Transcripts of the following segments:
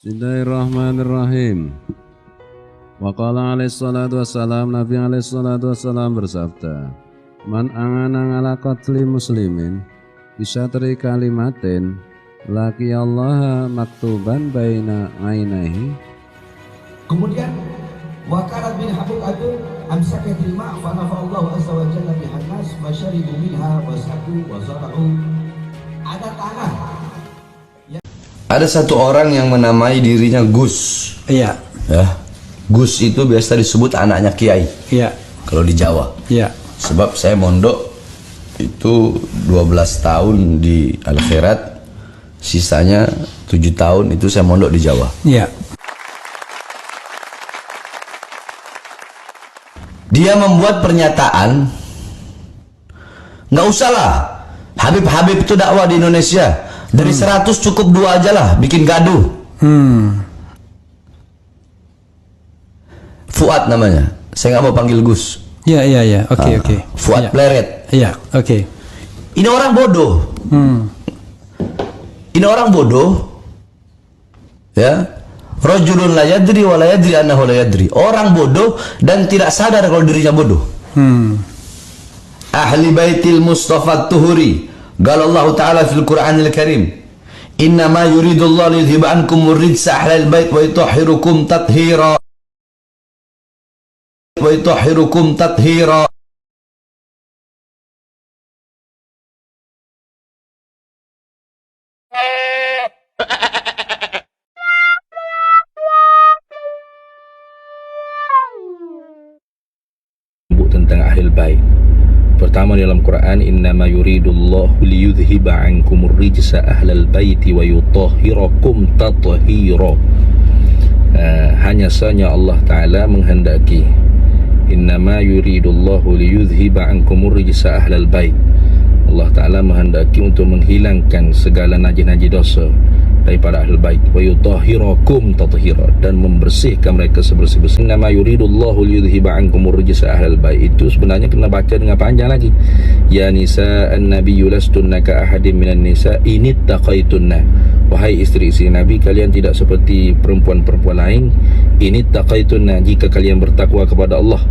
Bismillahirrahmanirrahim. Wa qala alaihi salatu wassalam, Nabi alaihi salatu wassalam bersabda, Man angana ala qatli muslimin bisyatri kalimatin laki Allah maktuban baina ainahi. Kemudian Wakarat bin Habib Adul amsakatil ma' fa nafa'allahu azza wa jalla bihannas wa syaribu minha wa saku wa zara'u. Ada tanah. Ada satu orang yang menamai dirinya Gus. Iya. Ya. Gus itu biasa disebut anaknya kiai. Iya. Kalau di Jawa. Iya. Sebab saya mondok itu 12 tahun di Al-Khairat, sisanya 7 tahun itu saya mondok di Jawa. Iya. Dia membuat pernyataan, nggak usahlah Habib-Habib itu dakwah di Indonesia. Dari 100 cukup 2 aja lah, bikin gaduh. Fuad namanya. Saya nggak mau panggil Gus. Iya. Oke. Fuad Ya. Pleret. Iya, oke. Ini orang bodoh. Ini orang bodoh. Ya. Rajulun la yadri wa la yadri annahu la yadri. Orang bodoh dan tidak sadar kalau dirinya bodoh. Ahli baitil Mustafa Tuhuri. Qala Allah Ta'ala fil Qur'anil Karim, Innama yuridullahu liyudhiba ankumur rijsa ahlal bait wa yutahhirukum tathhira. Wa yutahhirukum tathhira. Tentang Ahlul Bait. Pertama dalam Quran, Innama yuridullahu liyudhiba ankumur rijsa ahlal baiti wa yutahhirakum tathhira. Hanya saja Allah Ta'ala menghendaki, Innama yuridullahu liyudhiba ankumur rijsa ahlal bait. Allah Ta'ala menghendaki untuk menghilangkan segala najis-najis dosa daripada Ahlul Bait, wa yutahhirakum tathhira, dan membersihkan mereka sebersih-bersih. Nama yuridullahu liyudhiba ankumur rijsa ahlal bait itu sebenarnya kena baca dengan panjang lagi. Ya nisa an-nabiyyu lastunna ka ahadin minan nisa inittaqaitunna. Wahai isteri-isteri Nabi, kalian tidak seperti perempuan-perempuan lain. Inittaqaitunna, jika kalian bertakwa kepada Allah.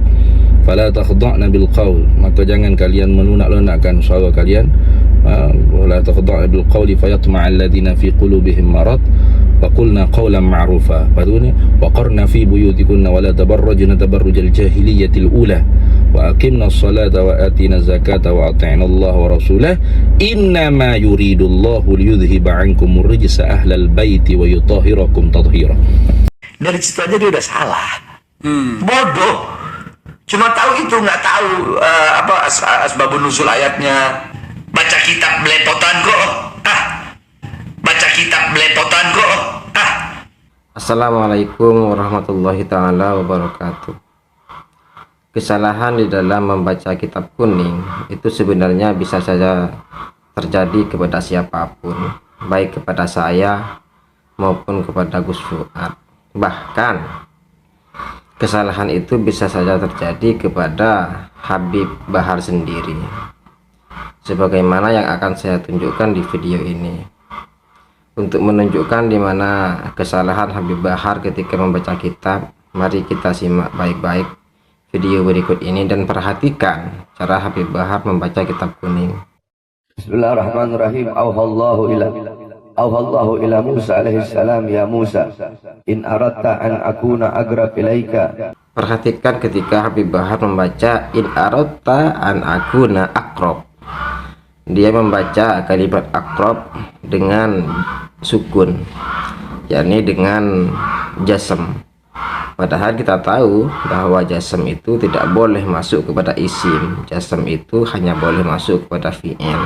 Fala takhda'na bil qaul, maka jangan kalian melunak-lunakkan suara kalian. Wala takhda'na bil qauli fayatma'a alladhina fi qulubihim marad wa qulna qawlan ma'rufa. Patutnya wa qarna fi buyutikunna wa la tabarrajna tabarrujal jahiliyatil ula wa aqimna as-salata wa atina zakata wa ata'na Allah wa rasulah innama yuridullahu liyudhhiba 'ankumur rijsa ahlal baiti wa yutahhirakum tathhira. Dari situ aja dia udah salah. Bodoh. Cuma tahu itu, nggak tahu asbabun nuzul ayatnya. Baca kitab beletotan kok. Baca kitab beletotan kok. Assalamualaikum warahmatullahi ta'ala wabarakatuh. Kesalahan di dalam membaca kitab kuning itu sebenarnya bisa saja terjadi kepada siapapun, baik kepada saya maupun kepada Gus Fuad. Bahkan kesalahan itu bisa saja terjadi kepada Habib Bahar sendiri, sebagaimana yang akan saya tunjukkan di video ini. Untuk menunjukkan di mana kesalahan Habib Bahar ketika membaca kitab, mari kita simak baik-baik video berikut ini dan perhatikan cara Habib Bahar membaca kitab kuning. Bismillahirrahmanirrahim. Auhallahu ila Musa alaihi salam, ya Musa, in aradta an akuna agrab ilaika. Perhatikan ketika Habib Bahar membaca in aradta an akuna aqrab. Dia membaca kalimat aqrab dengan sukun, yakni dengan jasm. Padahal kita tahu bahwa jasm itu tidak boleh masuk kepada isim. Jasm itu hanya boleh masuk kepada fi'il.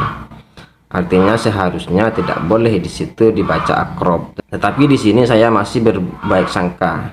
Artinya seharusnya tidak boleh di situ dibaca aqrab. Tetapi di sini saya masih berbaik sangka,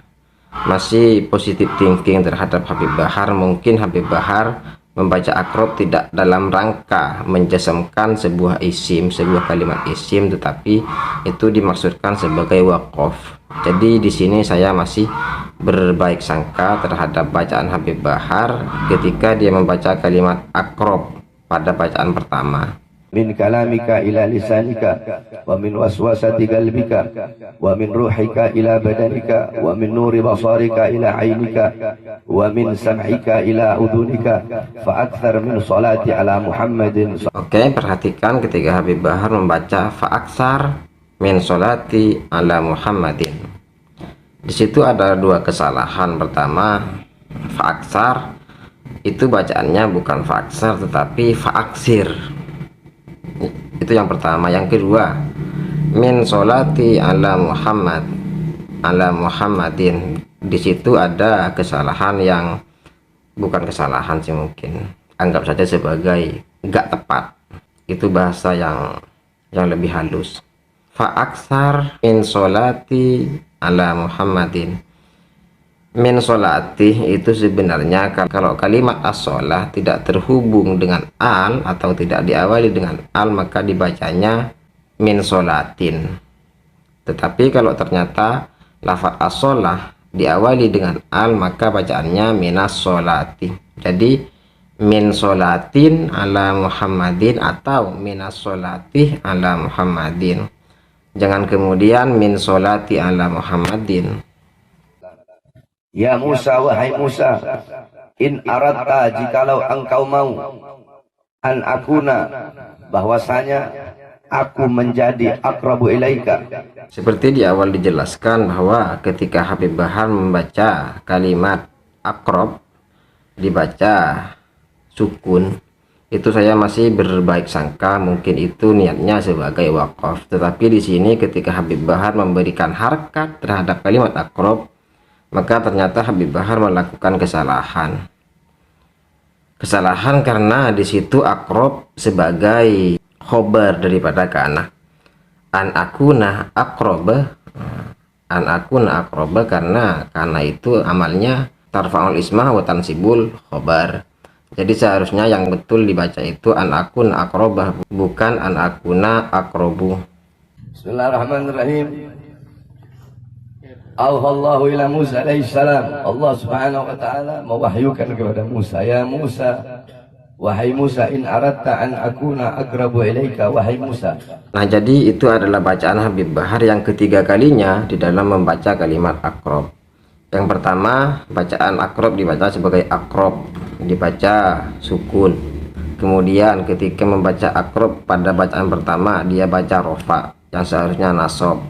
masih positive thinking terhadap Habib Bahar. Mungkin Habib Bahar membaca aqrab tidak dalam rangka menjasamkan sebuah isim, sebuah kalimat isim, tetapi itu dimaksudkan sebagai waqaf. Jadi di sini saya masih berbaik sangka terhadap bacaan Habib Bahar ketika dia membaca kalimat aqrab pada bacaan pertama. min kalamika ila lisanika wa min waswasati qalbika wa min ruhika ila badanika wa min nuri basarika ila ainika wa min sam'ika ila udunika fa akthar min salati ala Muhammadin. Oke, perhatikan ketika Habib Bahar membaca fa akthar min salati ala Muhammadin. Di situ ada dua kesalahan. Pertama, fa akthar itu bacaannya bukan fa akthar tetapi fa aksir. Itu yang pertama. Yang kedua, min sholati ala Muhammad ala Muhammadin. Di situ ada kesalahan yang bukan kesalahan sih, mungkin anggap saja sebagai nggak tepat. Itu bahasa yang lebih halus. Fa aksar min sholati ala Muhammadin. Min sholati itu sebenarnya kalau kalimat as-sholah tidak terhubung dengan al atau tidak diawali dengan al, maka dibacanya min sholatin. Tetapi kalau ternyata lafaz as-sholah diawali dengan al, maka bacaannya minas sholati. Jadi min sholatin ala Muhammadin atau minas sholati ala Muhammadin. Jangan kemudian min sholati ala Muhammadin. Ya Musa, wahai Musa, in aradta, jikalau engkau mau, an akuna, bahwasanya aku menjadi akrabu ilaika. Seperti di awal dijelaskan bahwa ketika Habib Bahar membaca kalimat akrab dibaca sukun, itu saya masih berbaik sangka mungkin itu niatnya sebagai wakaf. Tetapi di sini ketika Habib Bahar memberikan harkat terhadap kalimat akrab, maka ternyata Habib Bahar melakukan kesalahan. Kesalahan karena di situ akrab sebagai khobar daripada kana. An akuna akroba, an akuna akroba, karena itu amalnya tarfa'ul ismah wa tansibul khobar. Jadi seharusnya yang betul dibaca itu an akuna akroba, bukan an akuna akrobu. Bismillahirrahmanirrahim. Allahu ila Musa alaihissalam. Allah subhanahu wa ta'ala mewahyukan kepada Musa, ya Musa, wahai Musa, in aradta an akuna akrabu ilaika, wahai Musa. Nah, jadi itu adalah bacaan Habib Bahar yang ketiga kalinya di dalam membaca kalimat akrab. Yang pertama, bacaan akrab dibaca sebagai akrab, dibaca sukun. Kemudian ketika membaca akrab pada bacaan pertama, dia baca rofa yang seharusnya nasab.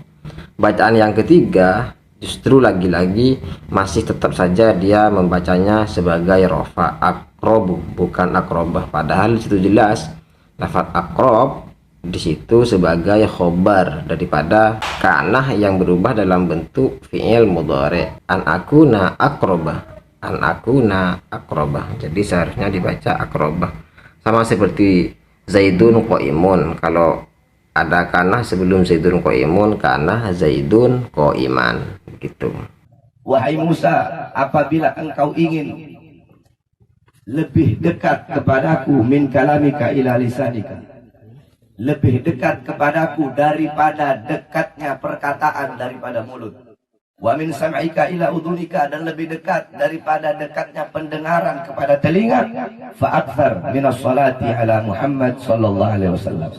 Bacaan yang ketiga justru lagi-lagi masih tetap saja dia membacanya sebagai rofa, akrobu, bukan akrobah. Padahal itu jelas lafaz akrob di situ sebagai khobar daripada kanah yang berubah dalam bentuk fi'il mudhari. An akuna akrobah, an akuna akrobah. Jadi seharusnya dibaca akrobah. Sama seperti zaidun qaimun, kalau ada kanah sebelum zaidun qaimun, kanah zaidun qaiman gitu. Wahai Musa, apabila engkau ingin lebih dekat kepadaku min kalamika ila lisanika, lebih dekat kepadaku daripada dekatnya perkataan daripada mulut, wa min sam'ika ila udunika, dan lebih dekat daripada dekatnya pendengaran kepada telinga, fa akthar minas salati ala Muhammad sallallahu alaihi wasallam.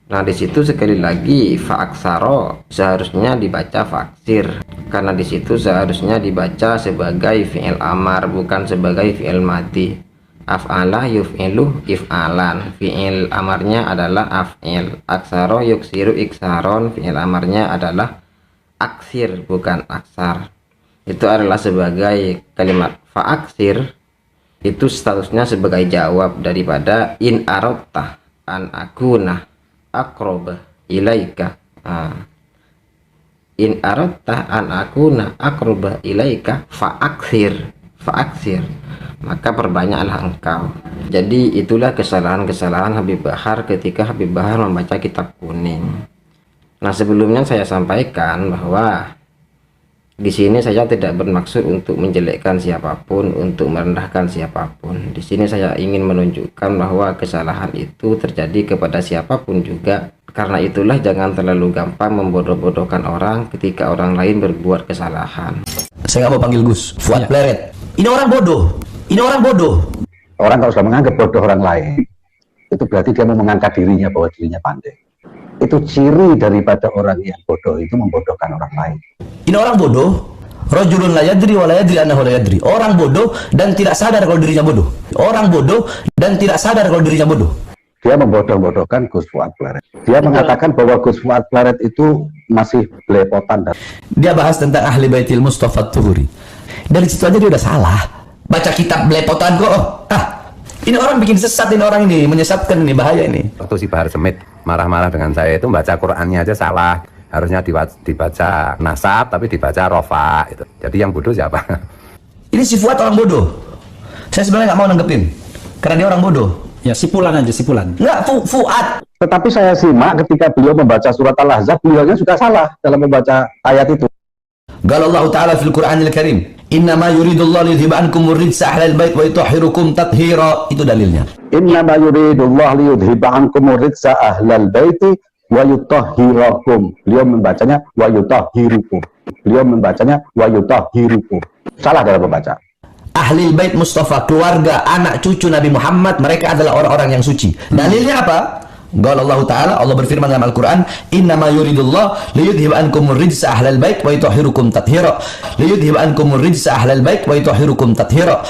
Nah, di situ sekali lagi fa'aksaro seharusnya dibaca faksir, karena di situ seharusnya dibaca sebagai fi'il amar, bukan sebagai fi'il mati. Af'ala yuf'ilu if'alan, fi'il amarnya adalah af'il. Aksaro yuksiru iksaron, fi'il amarnya adalah aksir, bukan aksar. Itu adalah sebagai kalimat fa'aksir, itu statusnya sebagai jawab daripada in arotta an akuna akroba ilaika. In aradta an akuna akroba ilaika fa'aksir, fa'aksir, maka perbanyaklah engkau. Jadi itulah kesalahan-kesalahan Habib Bahar ketika Habib Bahar membaca kitab kuning. Nah, sebelumnya saya sampaikan bahwa di sini saya tidak bermaksud untuk menjelekkan siapapun, untuk merendahkan siapapun. Di sini saya ingin menunjukkan bahwa kesalahan itu terjadi kepada siapapun juga. Karena itulah jangan terlalu gampang membodoh-bodohkan orang ketika orang lain berbuat kesalahan. Saya nggak mau panggil Gus, Fuad Pleret. Ini orang bodoh. Ini orang bodoh. Orang kalau sudah menganggap bodoh orang lain, itu berarti dia mau mengangkat dirinya bahwa dirinya pandai. Itu ciri daripada orang yang bodoh, itu membodohkan orang lain. Ini orang bodoh. Rajulun la yadri wa la yadri annahu la yadri. Orang bodoh dan tidak sadar kalau dirinya bodoh. Orang bodoh dan tidak sadar kalau dirinya bodoh. Dia membodoh-bodohkan Gus Fuad Pleret. Dia mengatakan bahwa Gus Fuad Pleret itu masih belepotan. Dia bahas tentang ahli baitil Mustafa Tuhuri. Dari situ aja dia udah salah. Baca kitab belepotan kok. Ini orang bikin sesat, ini orang ini menyesatkan, ini bahaya ini. Waktu si Bahar Semit marah-marah dengan saya itu baca Qur'annya aja salah. Harusnya dibaca nasab tapi dibaca rofa itu. Jadi yang bodoh siapa? Ini si Fuad orang bodoh. Saya sebenarnya nggak mau nanggepin karena dia orang bodoh. Ya, sipulan aja, sipulan. Nggak, Fuad. Tetapi saya simak ketika beliau membaca surat Al-Ahzab, beliaunya sudah salah dalam membaca ayat itu. Qala Allah Ta'ala fil Qur'anil Karim, innama yuridullahu liyudhiba ankum ar-rijsa ahlal bait wa yutahhirukum tathhira. Itu dalilnya. Innama yuridullahu liyudhiba ankum ar-rijsa ahlal baiti wa yutahhirakum. Beliau membacanya wa yutahhirukum. Beliau membacanya wa yutahhirukum. Salah dalam membaca. Ahli bait Mustafa, keluarga, anak cucu Nabi Muhammad, mereka adalah orang-orang yang suci. Dalilnya apa? Qala Allah Ta'ala, Allah berfirman dalam Al-Quran, innama yuridullah liyudhib ankumur rijsa ahlal bait wa yutahhirukum tathhira. Liyudhib ankumur rijsa ahlal bait wa yutahhirukum tathhira.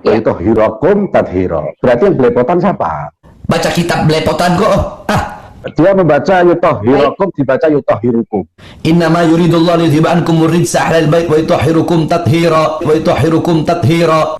Wa yutahhirukum tathhira. Berarti yang belepotan siapa? Baca kitab belepotan kok. Dia membaca yutahhirukum, dibaca yutahhirukum. Innama yuridullah liyudhib ankumur rijsa ahlal bait wa yutahhirukum tathhira. Wa yutahhirukum tathhira.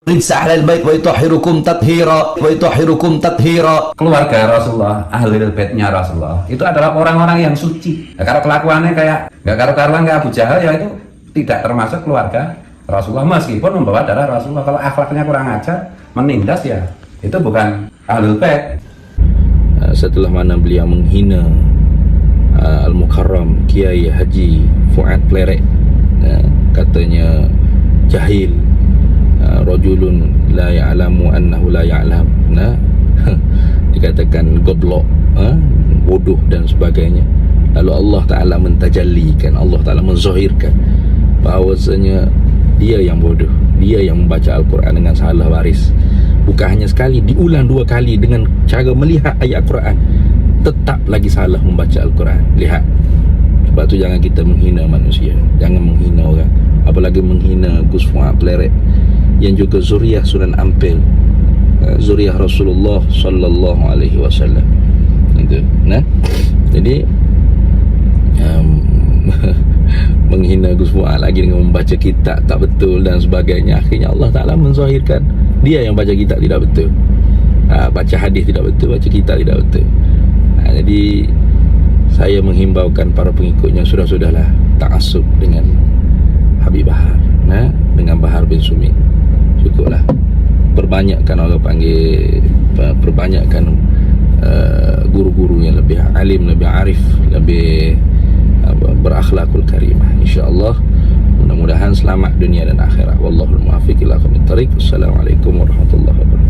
Rijsa ahlal bait wa yutahhirukum tathhira. Wa yutahhirukum tathhira. Keluarga Rasulullah, ahli baitnya Rasulullah, itu adalah orang-orang yang suci. Nah, kalau kelakuannya kayak nggak karu-karuan kayak Abu Jahal, ya itu tidak termasuk keluarga Rasulullah, meskipun membawa darah Rasulullah. Kalau akhlaknya kurang ajar, menindas, ya itu bukan ahlul bait. Setelah mana beliau menghina Al-Mukarram Kiai Haji Fuad Pleret, katanya jahil, rajulun la ya'lamu annahu la ya'lam, dikatakan goblok, bodoh dan sebagainya. Lalu Allah Ta'ala mentajallikan, Allah Ta'ala menzahirkan bahawasanya dia yang bodoh, dia yang membaca Al-Quran dengan salah baris. Bukan hanya sekali, diulang 2 kali dengan cara melihat ayat Quran, tetap lagi salah membaca Al-Quran. Lihat. Sebab tu jangan kita menghina manusia, jangan menghina orang, apalagi menghina Gus Fuad Pleret yang juga zuriyah Sunan Ampel, zuriyah Rasulullah sallallahu alaihi wasallam. Itu. Nah, jadi menghina Gus Fuad lagi dengan membaca kitab tak betul dan sebagainya, akhirnya Allah Ta'ala menzahirkan dia yang baca kitab tidak betul, baca hadis tidak betul, baca kitab tidak betul. Jadi saya menghimbaukan para pengikutnya, sudah-sudahlah ta'assub dengan Habib Bahar, dengan Bahar bin Sumi. Cukuplah, perbanyakkan orang panggil, perbanyakkan guru-guru yang lebih alim, lebih arif, lebih berakhlakul karimah. InsyaAllah mudah-mudahan selamat dunia dan akhirat. Wallahul muwaffiq ila aqwamit thariq. Wassalamualaikum warahmatullahi wabarakatuh.